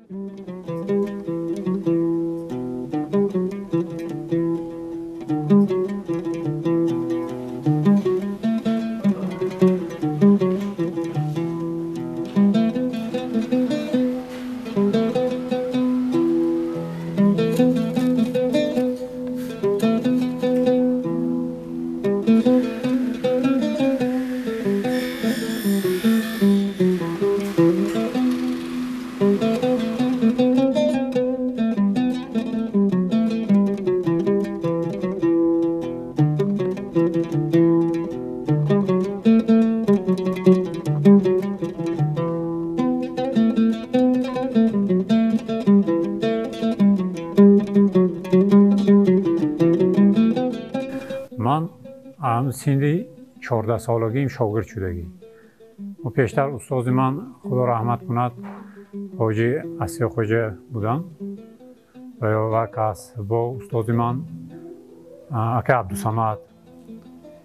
من سنی 14 سالگیم شاگرد شدگی و پیشتر استاد من خدا رحمت کند حاجی اسیق خوجه بودن و وقت با استاد من اکا عبدالصمد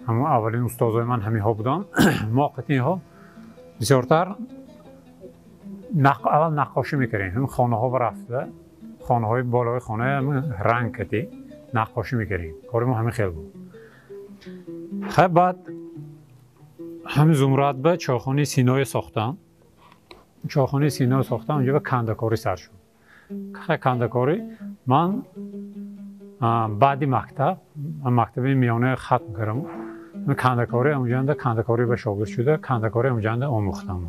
همون اولین استادای من همین ها بودن موقعی ها بسیارتر اول نقاشی میکردیم هم خانه ها برفته خانه های بالای خانه رنگ کردیم نقاشی میکردیم کار ما همین خیلی بود خب بعد همین زمرد به چاخانه سینای ساختن چاخانه سینای ساختن اونجا به کندکاری سر شد کندکاری من بعدی مکتب میانه ختم کردم کندکاری اونجا کندکاری به شاگرد شده کندکاری اونجا آموختم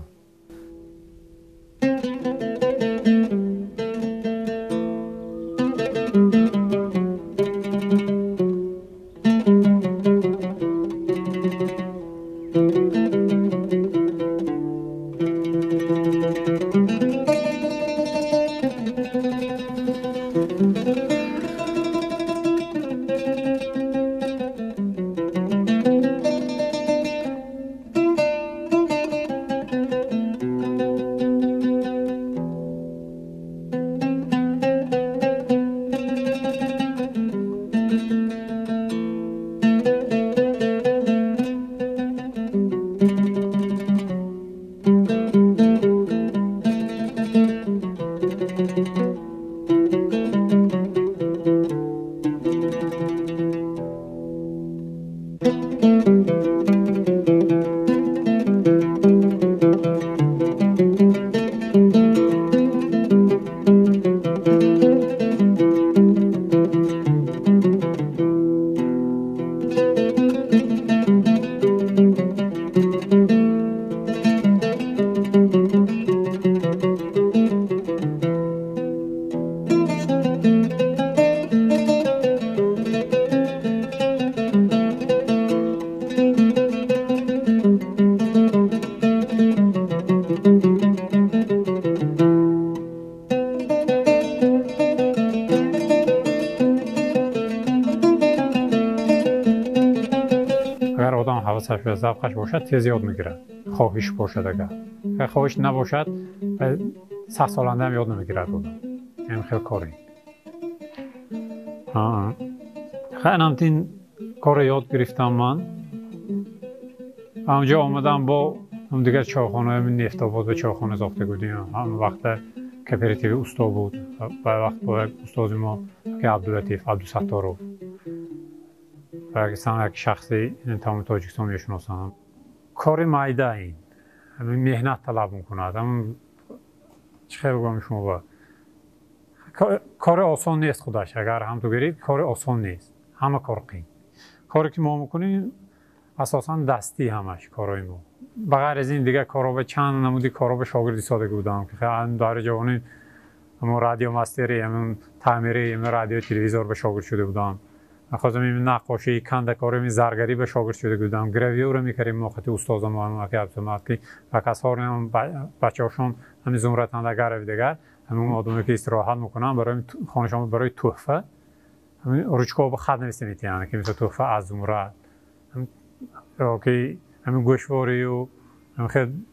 اگر آدم حواسش به ذوقش باشد تیز یاد میگیره خواهش باشد اگر خواهش نباشد 100 سالنده هم یاد نمیگیرد آدم این خیلی کاری خیلی همتین کار یاد گرفتم من اونجا آمدم با هم دیگر چاخانه نفت آباد به چاخانه ساخته بودیم هم وقت کپراتیو استا بود و وقت با استاد ما که عبداللطیف عبدالستارov و یک شخصی این تمام تاجیکستان میشناسم کار مایده این مهنت طلب میکند چه بگم شما با کار آسان نیست خودش اگر هم تو گرید کار آسان نیست همه کار قیم کاری که ما میکنیم اساسا دستی همش کارای ما بغیر از این دیگه کارا به چند نمودی کارا به شاگردی سادگی بودم که خیلی در جوانی همون رادیو مستری همون تعمیری همون رادیو تلویزیون به شاگرد شده بودم خواستم این نقاشی کندکاری می زرگری به شاگرد شده بودم گراویور میکردیم موقعی استاد ما که عبدالمجید که و کسا هم بچه‌هاشون همین زمرتند گراوی دیگر همون آدمی که استراحت میکنن برای خانه‌شون برای تحفه همین روچکو به خط نوشته یعنی که مثل تحفه از زمرد که همین گوشواری و خیلی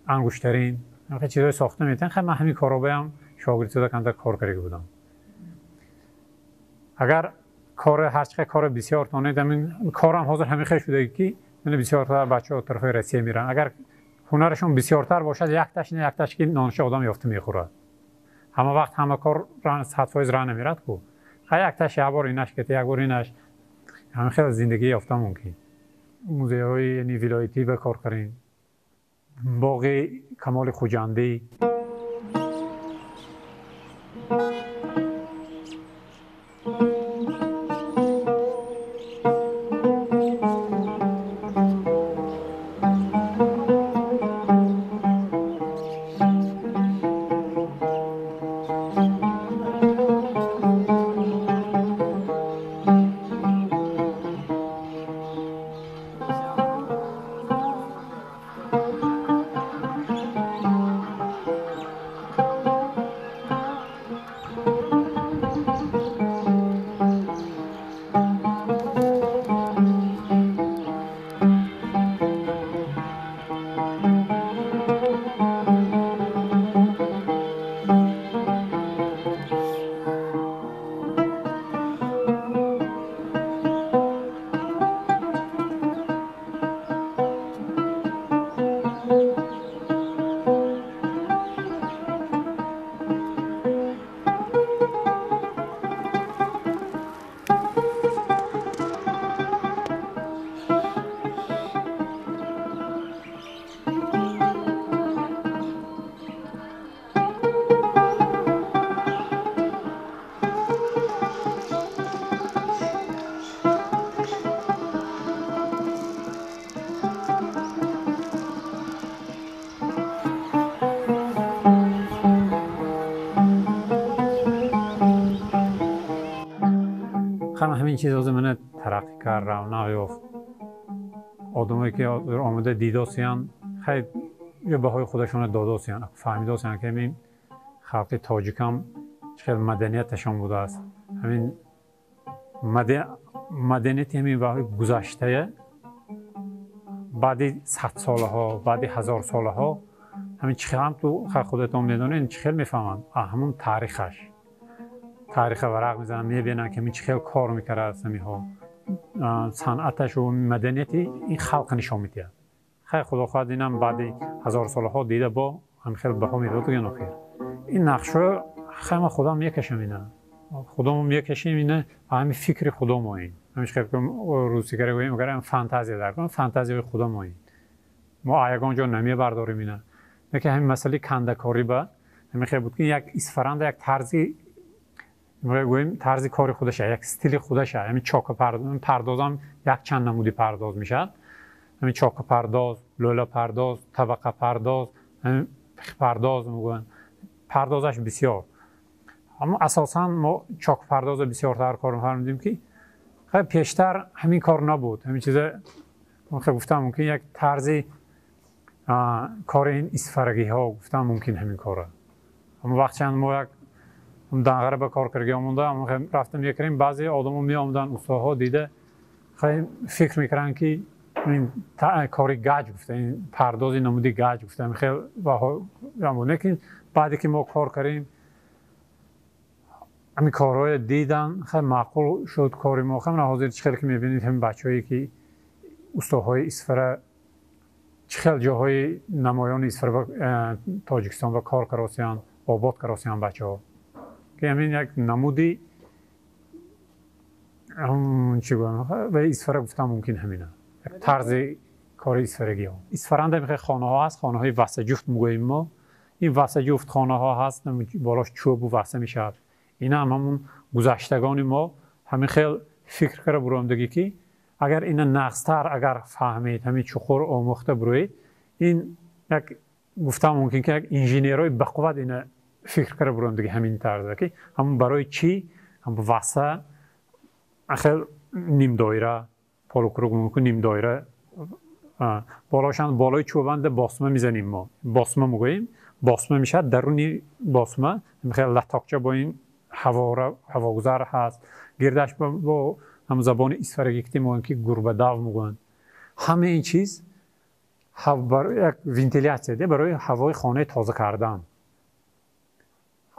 انگشترین خیلی چیزای ساخته میتن خیلی من همین کارا هم شاگردی شده کندر کار کرده بودم اگر کار هرچقدر کار بسیار تانه همین کارم حاضر همین خیلی شده که من بسیارتر بچه‌ها طرف روسیه میرن اگر هنرشون بسیارتر باشد یک تاش که نانش آدم یافته میخورد همه وقت همه کار سطفایز راه نمیرد کو یک تاش یک بار اینش که یک بار اینش همه خیلی زندگی یافته ممکن موزه های یعنی ولایتی به کار کردیم باغ کمال خوجندی همین چیز از من ترقی کرد رونق یافت آدمایی که آمده دیداسیان خیلی یه بهای خودشون داداسیان فهمیداسیان که همین خلق تاجیکم خیلی مدنیتشان بوده است همین مدنیت همین بهای گذشته بعد 100 ساله ها بعد 1000 ساله ها همین چی هم تو خودتون میدونین چی خیلی میفهمن همون تاریخش تاریخ ورق میزنن میبینن که چی خیلی کار میکرده است ها صنعتش و مدنیتی این خلق نشون میده خیلی خدا خواهد اینم بعد 1000 ساله ها دیده با هم خیلی بها میداد و خیر این نقشه خیلی خدا میکشم اینه خودمون میکشیم اینه همین فکر خدا ما این همیشه خیلی روسی کاری گوییم اگر فانتزی در کنم فانتزی خدا ما این ما آیگان جا نمی برداریم اینه که همین مسئله کندکاری با همین خیلی بود که یک اسفرند یک طرزی میگوییم طرز کار خودشه یک استیل خودشه همین چاک پردازم یک چند نمودی پرداز میشد همین چاک پرداز لوله پرداز طبقه پرداز همین پرداز میگن پردازش بسیار اما اساسا ما چاک پرداز بسیارتر کار می‌کردیم که خیلی پیشتر همین کار نبود همین چیزا من خیلی گفتم ممکن یک طرزی کار این اسفرگی ها گفتم ممکن همین کاره اما وقتی ما یک دنگره به کار کرده آمونده اما رفتم میکردیم بعضی آدم‌ها می آمدن استادها دیده خیلی فکر میکردن که این کاری گاج گفته این پردازی نمودی گاج گفته خیلی باها که بعدی که ما کار کردیم همین کارهای دیدن خیلی معقول شد کاری ما خیلی حاضر چخیلی که میبینید همین بچه‌هایی که استادهای اسفره چخیلی جاهای نمایان اسفره تاجیکستان و کار کراسیان آباد کراسیان بچه‌ها که همین یک نمودی چی گویم و اسفره گفتم ممکن همینه طرز کار اسفرگی ها اسفرند هم خانه ها هست خانه های وسط جفت میگوییم ما این وسط جفت خانه ها هست بالاش چوب و وسط میشه این هم همون گذشتگان ما همین خیلی فکر کرده براندگی که اگر این نقصتر اگر فهمید همین چخور آموخته بروید این یک گفتم ممکن که یک انجینیرای بقوت این فکر کرده براندگی همین طرزه که همون برای چی هم وسط خیلی نیم دایره پالوکروگ ممکن نیم دایره بالاشان بالای چوبند باسمه میزنیم ما باسمه میگوییم باسمه میشه درونی باسمه خیلی لطاقچه با این هواگذر هست گردش با هم زبان اسفرگی که میگن که گربه داو میگن همه این چیز برای یک ونتیلیاتیه برای هوای خانه تازه کردن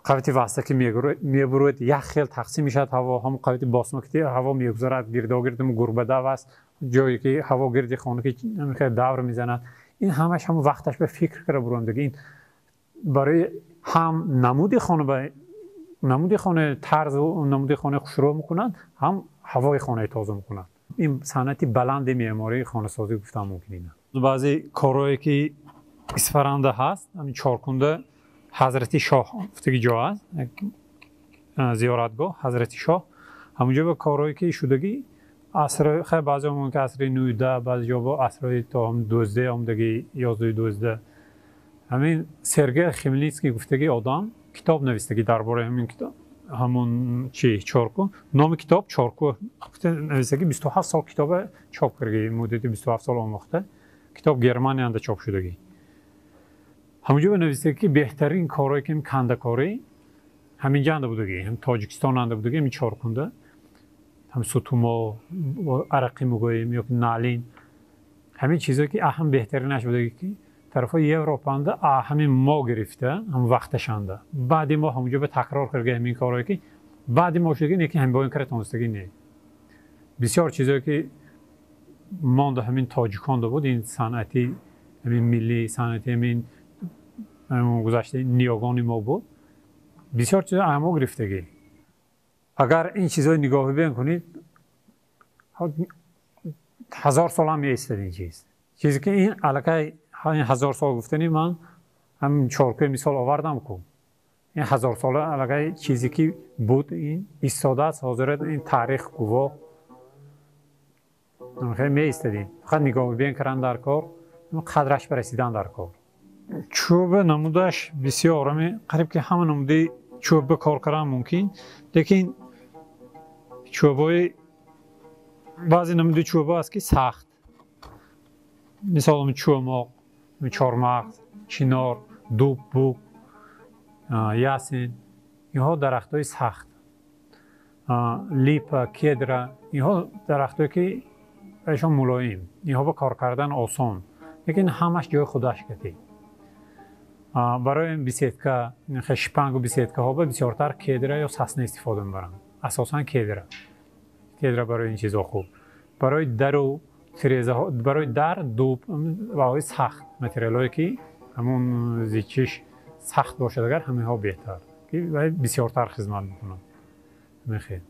قویتی واسه که میبرود یک خیل تقسیم میشد هوا هم قویتی باسمه که هوا میگذرد گردم گربه داو است جایی که هوا گردی خانه که خیلی دور میزند این همش هم وقتش به فکر کرده براندگی این برای هم نمود خانه طرز و نمود خانه خوشرو میکنند، هم هوای خانه تازه میکنند. این صنعت بلند معماری خانه سازی گفتم ممکنه. بعضی کارهایی که اسفرانده هست، همین چارکنده حضرت شاه گفتگی جا هست، زیارتگاه حضرت شاه، همونجا به کارهایی که شدگی عصر خیلی بعضی همون که عصر 19 بعضی جا با عصر تا هم 12 آمدگی 11 همین سرگئی خمیلنیتسکی گفتگی آدم کتاب نوشتگی درباره همین کتاب همون چی چارکو نام کتاب چارکو نوشتگی 27 سال کتاب چاپ کردگی مدت 27 سال آموخته کتاب گرمانی انده چاپ شدگی همونجا به نوشتگی که بهترین کارهایی که کنده‌کاری همینجا انده بودگی هم تاجیکستان انده بودگی همین چارکنده هم ستوما عرقی میگوییم یا نالین همین چیزایی که اهم بهترینش بودگی که طرفای اروپا همین ما گرفته هم وقتش انده بعدی ما همونجا به تکرار کرده همین کارهایی که بعدی ما شدگی نه که هم با این کار تونستگی نه بسیار چیزایی که مانده همین تاجیکان بود این صنعتی همین ملی صنعتی همین گذشته نیاگانی ما بود بسیار چیزا اما گرفتگی اگر این چیزای نگاه بکنید 1000 سال هم ایستاد این چیزی که این علاقه این 1000 سال گفتنی من هم چارکوی مثال آوردم که این 1000 ساله علاقه چیزی که بود این ایستاده است حاضرت این تاریخ گواه خیلی می ایستادیم فقط نگاه بین کردن در کار قدرش برسیدن در کار چوب نمودش بسیار آرامی قریب که همه نموده چوب کار کردن ممکن لیکن چوبای بعضی نموده چوب است که سخت مثال چوماق چارمغز چنار دوب بوک یاسین اینها درختای سخت لیپ کدر اینها درختایی که ایشان ملایم اینها با کار کردن آسان لیکن همش جای خودش کردی برای بیسیتکا شپنگ و بیسیتکا ها بسیارتر کدر یا ساسن استفاده میبرن اساسا کدر برای این چیزا خوب برای در و فریزه ها برای در دوب و سخت متریالایی که همون زیچش سخت باشد اگر همه ها بهتر که بسیارتر خدمت میکنن میخواد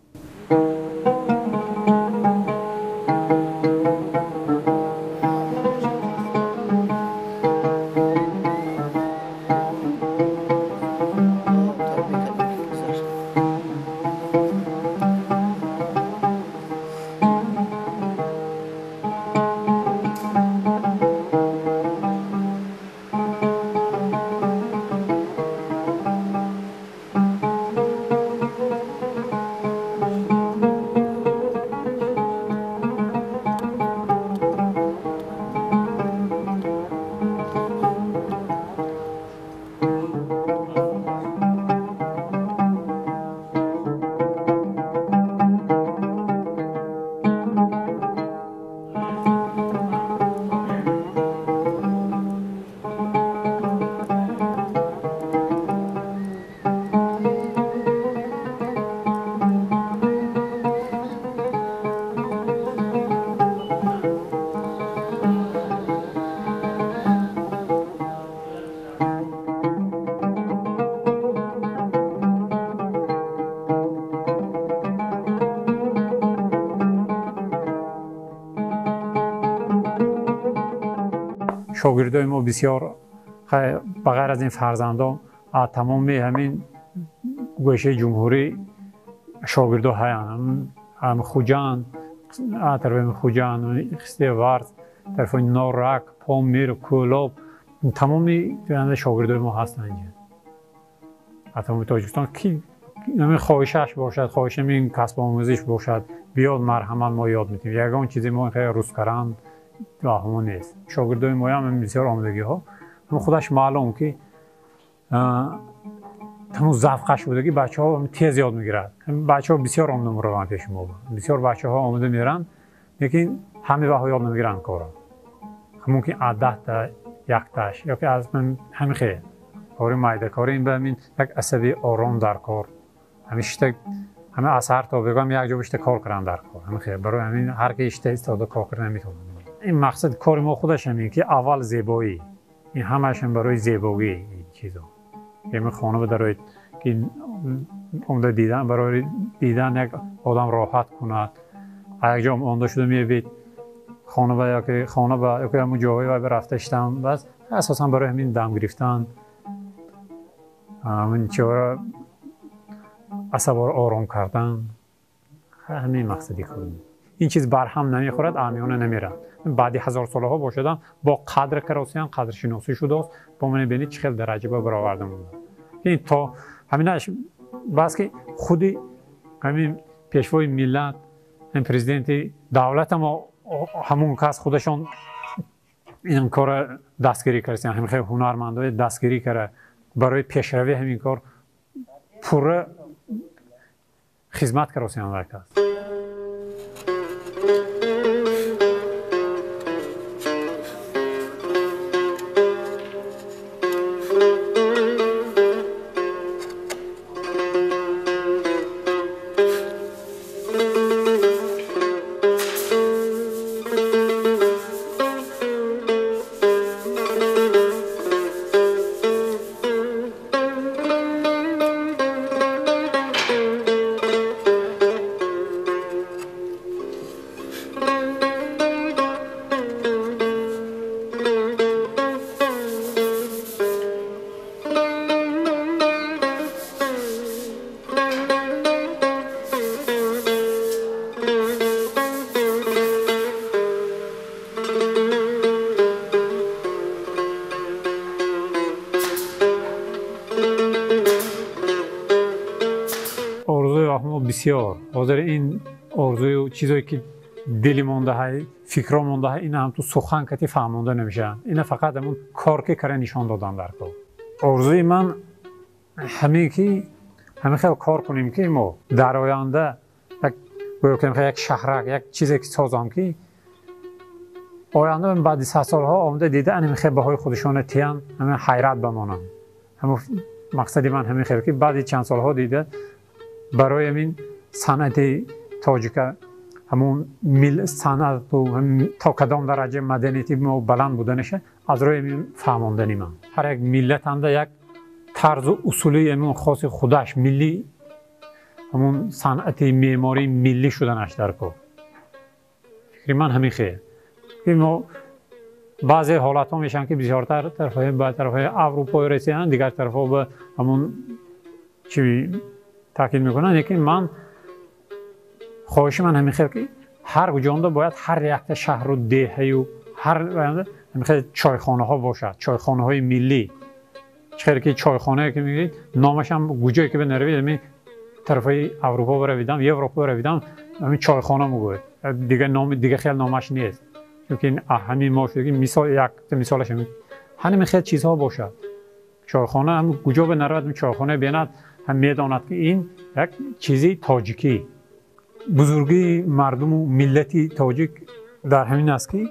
شاگردای ما بسیار بغیر از این فرزندان تمام همین گوشه جمهوری شاگردا هستند هم خوجان طرف خوجان خسته ورز طرف نورک پامیر کولاب تمامی شاگردای ما هستند اینجا حتی تاجیکستان کی همین خواهشش باشد خواهش این کسب آموزش باشد بیاد مرحمت ما یاد میدیم یگان چیزی ما خیلی روز کردن همون نیست شاگردای ما هم بسیار آمادگی ها هم خودش معلوم که تمام ذوقش بودگی بچه ها تیز یاد میگیرد بچه ها بسیار آماده میروند پیش ما بسیار بچه ها آماده میرن لیکن همه وقت یاد نمیگیرن کارا ممکن عدد تا یک تاش یا که از من همین خیلی کاری مایده کاری این به همین یک عصبی آرام در کار همیشه همه اثر تا بگم یک جا بیشتر کار کردن در کار همین خیلی برای همین هر کی اشته استفاده کار کردن نمیتونه این مقصد کار ما خودش همین که اول زیبایی این همش هم برای زیبایی این چیزا این خانه بدارید که عمده دیدن برای دیدن یک آدم راحت کند. یک جا آماده شده میبید خانه با یا که همون جایی و برفتشتم بس اساسا برای همین دم گرفتن همین چهار عصبار آرام کردن همین مقصدی کنیم. این چیز برهم نمیخورد امیانه نمیرن. بعدی هزار ساله ها باشدم با قدر کراسیان قدر شناسی شده است با من ببینید چه خیلی درجه با برآورده مونده. این تا همینش بس که خودی همین پیشوای ملت این پرزیدنت دولت ما همون کس خودشون این کار دستگیری کردن همین خیلی هنرمندای دستگیری کرده برای پیشروی همین کار پوره خدمت کردن ورکاس. بسیار حاضر این آرزوی و چیزایی که دلی مونده های فکر مونده های این هم تو سخن کتی فهمونده نمیشن. این فقط همون کار که کردن نشان دادن در کار. آرزوی من همین که همین خیلی کار کنیم که ما در آینده یک شهرک یک چیزی که سازم که آینده من بعد 100 سالها آمده دیده همین خیلی بهای خودشون تیان همین حیرت بمانم. همون مقصدی من همین خیلی که بعد چند سالها دیده برای همین صنعت تاجیک همون صنعت تا کدام درجه مدنیتی ما بلند بودنشه از روی همین فهماندنی من. هر یک ملت هم یک طرز و اصولی همون خاص خودش ملی همون صنعت معماری ملی شدنش در کار. فکر من همین خیلی که ما بعضی حالت ها میشن که بسیارتر طرفهای اروپایی رسیدن دیگر طرفها به همون چی تاکید میکنن. یکی من خواهش من همین خیلی که هر کجا باید هر یک شهر و دهه و هر خیلی چایخانه ها باشد، چایخانه های ملی. خیلی که چایخانه که میگید نامش هم کجایی که بنروید همین طرفای اروپا برویدم یا اروپا برویدم همین چایخانه میگوید دیگه نام دیگه خیلی نامش نیست. چون همین ما شده که مثالش همین خیلی چیزها باشد. چایخانه هم کجا بنروید چایخانه بیند هم میداند که این یک چیزی تاجیکی. بزرگی مردم و ملتی تاجیک در همین است که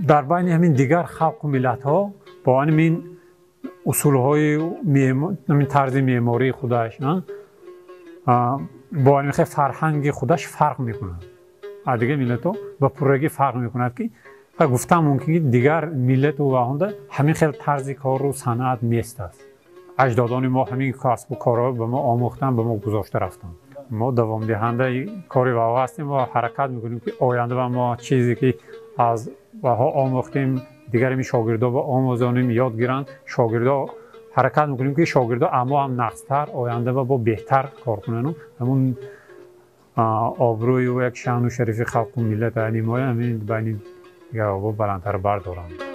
در بین همین دیگر خلق و ملت ها با همین اصول های همین طرز معماری خودش با همین فرهنگ خودش فرق میکند. از دیگر ملت ها با پرگی فرق میکند که گفتم ممکنه دیگر ملت و آنده همین خیلی طرز کار و صنعت نیست است. اجدادان ما همین کسب و کارها به ما آموختن به ما گذاشته رفتن. ما دوام دهنده کاری واقع هستیم و حرکت میکنیم که آینده و ما چیزی که از وها آموختیم دیگر می شاگردا با آموزانیم یاد گیرند. شاگردا حرکت میکنیم که شاگردا اما هم نقصتر آینده و با بهتر کار کنن. همون آبروی و یک شأن و شریف خلق و ملت ما همین بین دیگر بلندتر بردارند.